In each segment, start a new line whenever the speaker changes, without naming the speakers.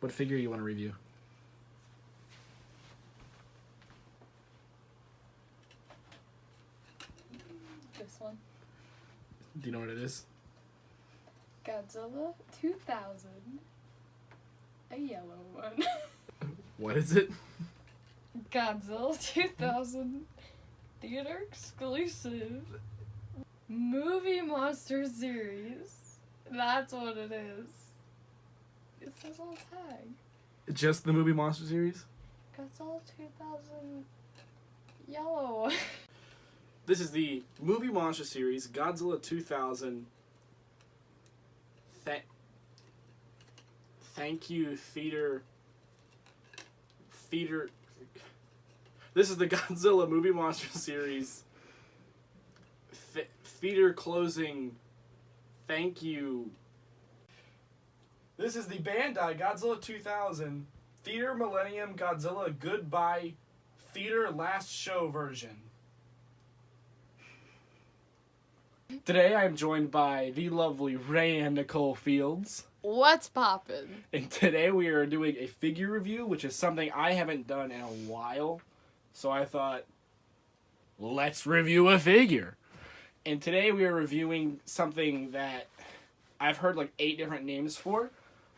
What figure you want to review?
This one.
Do you know what it is?
Godzilla 2000. A yellow one.
What is it?
Godzilla 2000. Theater exclusive. Movie Monster Series. That's what it is. It says on tag.
Just the Movie Monster series?
Godzilla 2000 yellow.
This is the Movie Monster series, Godzilla 2000. Thank you, theater. This is the Godzilla Movie Monster series. Theater closing. Thank you. This is the Bandai Godzilla 2000 Theater Millennium Godzilla Goodbye Theater Last Show version. Today I am joined by the lovely Raeanne Nicole Fields.
What's poppin'?
And today we are doing a figure review, which is something I haven't done in a while. So I thought, let's review a figure. And today we are reviewing something that I've heard like 8 different names for.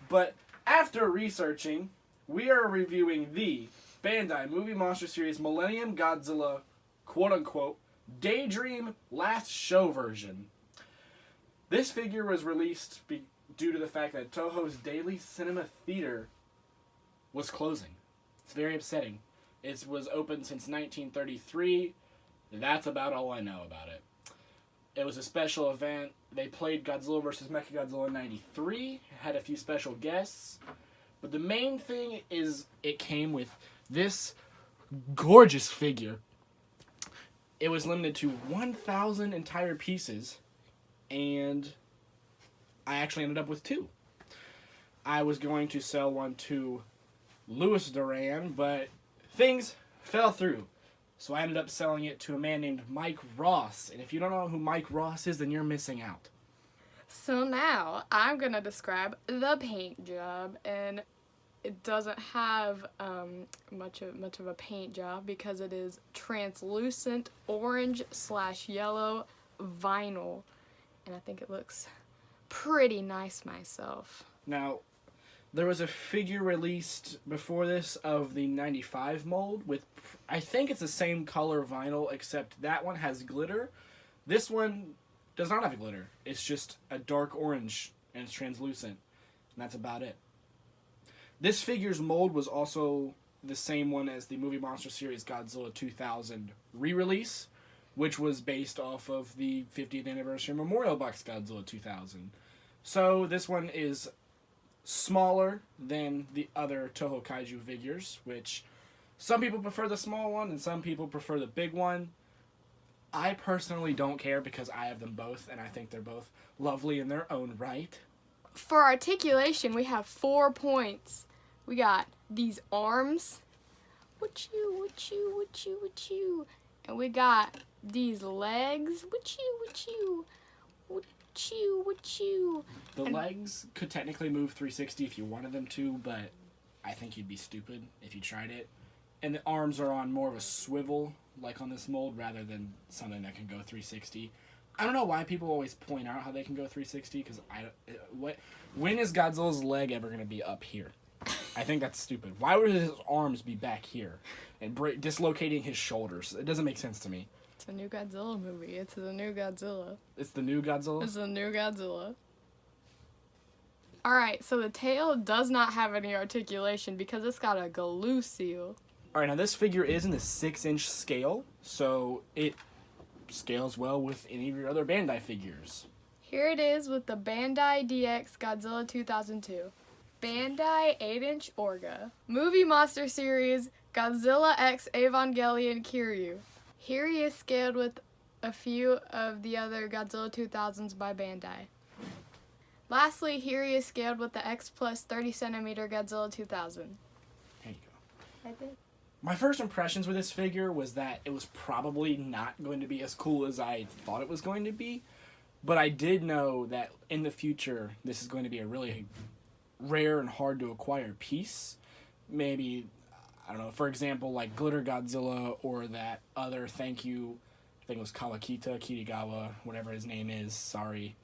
But after researching, we are reviewing the Bandai Movie Monster Series Millennium Godzilla, quote-unquote, Daydream Last Show version. This figure was released due to the fact that Toho's daily cinema theater was closing. It's very upsetting. It was open since 1933. That's about all I know about it. It was a special event. They played Godzilla vs. Mechagodzilla in 93. Had a few special guests. But the main thing is it came with this gorgeous figure. It was limited to 1,000 entire pieces. And I actually ended up with 2. I was going to sell one to Louis Duran, but things fell through. So I ended up selling it to a man named Mike Ross. And if you don't know who Mike Ross is, then you're missing out.
So now I'm going to describe the paint job, and it doesn't have much of a paint job because it is translucent orange/yellow vinyl, and I think it looks pretty nice myself.
Now, there was a figure released before this of the 95 mold with, I think it's the same color vinyl, except that one has glitter. This one does not have glitter. It's just a dark orange, and it's translucent, and that's about it. This figure's mold was also the same one as the Movie Monster Series Godzilla 2000 re-release, which was based off of the 50th Anniversary Memorial Box Godzilla 2000. So this one is smaller than the other Toho Kaiju figures, which some people prefer the small one and some people prefer the big one. I personally don't care because I have them both and I think they're both lovely in their own right.
For articulation, we have 4 points. We got these arms, and we got these legs,
The legs could technically move 360 if you wanted them to, but I think you'd be stupid if you tried it. And the arms are on more of a swivel, like on this mold, rather than something that can go 360. I don't know why people always point out how they can go 360, because when is Godzilla's leg ever going to be up here? I think that's stupid. Why would his arms be back here and dislocating his shoulders? It doesn't make sense to me.
It's a new Godzilla movie. It's the new Godzilla.
It's the new Godzilla?
It's the new Godzilla. Alright, so the tail does not have any articulation because it's got a glue seal.
Alright, now this figure is in the 6-inch scale, so it scales well with any of your other Bandai figures.
Here it is with the Bandai DX Godzilla 2002. Bandai 8-inch Orga. Movie Monster Series Godzilla X Evangelion Kiryu. Here he is scaled with a few of the other Godzilla 2000s by Bandai. Lastly, here he is scaled with the X Plus 30cm Godzilla 2000.
There you go.
I did.
My first impressions with this figure was that it was probably not going to be as cool as I thought it was going to be, but I did know that in the future this is going to be a really rare and hard to acquire piece. Maybe, I don't know, for example, like Glitter Godzilla or that other thank you, I think it was Kawakita, Kirigawa, whatever his name is, sorry,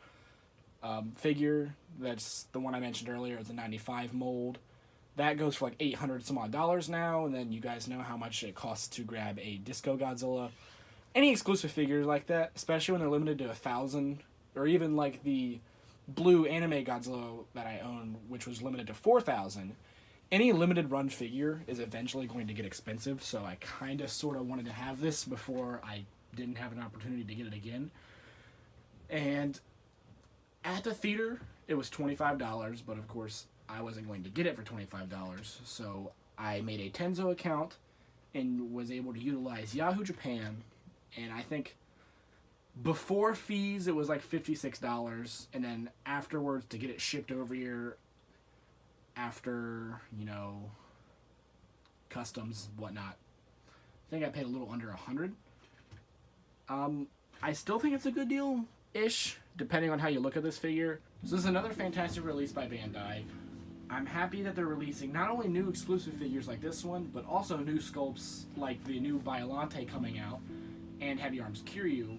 figure. That's the one I mentioned earlier. It's a 95 mold. That goes for like $800 some odd now, and then you guys know how much it costs to grab a Disco Godzilla. Any exclusive figures like that, especially when they're limited to 1,000, or even like the blue anime Godzilla that I own, which was limited to 4,000. Any limited run figure is eventually going to get expensive, so I kind of sort of wanted to have this before I didn't have an opportunity to get it again. And at the theater, it was $25, but of course, I wasn't going to get it for $25, so I made a Tenzo account and was able to utilize Yahoo Japan, and I think before fees it was like $56, and then afterwards to get it shipped over here after, you know, customs, whatnot, I think I paid a little under $100. I still think it's a good deal-ish, depending on how you look at this figure. So this is another fantastic release by Bandai. I'm happy that they're releasing not only new exclusive figures like this one, but also new sculpts like the new Biollante coming out and Heavy Arms Kiryu.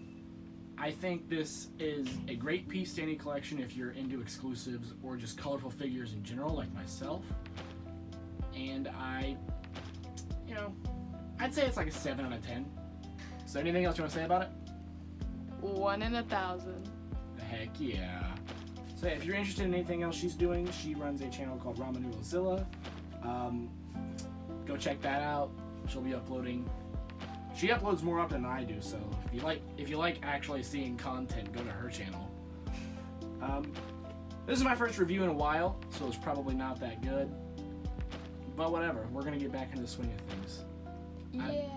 I think this is a great piece to any collection if you're into exclusives or just colorful figures in general, like myself. And I'd say it's like a 7 out of 10. So anything else you want to say about it?
1 in 1,000.
Heck yeah. So if you're interested in anything else she's doing, she runs a channel called Godzilla. Go check that out. She'll be uploading. She uploads more often than I do, so if you like actually seeing content, go to her channel. This is my first review in a while, so it's probably not that good. But whatever, we're gonna get back into the swing of things.
Yeah.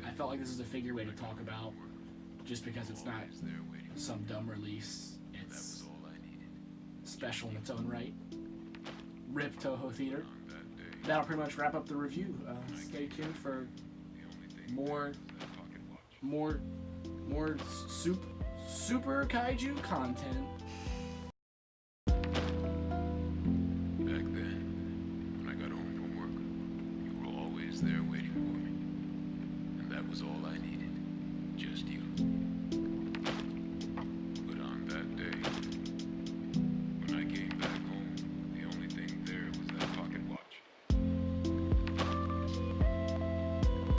I felt like this is a figure way to talk about, just because it's not some dumb release. It's special in its own right. Rip Toho Theater. That'll pretty much wrap up the review. Stay tuned for more super kaiju content.
Back then, when I got home from work, you were always there waiting for me. And that was all I needed. Just you.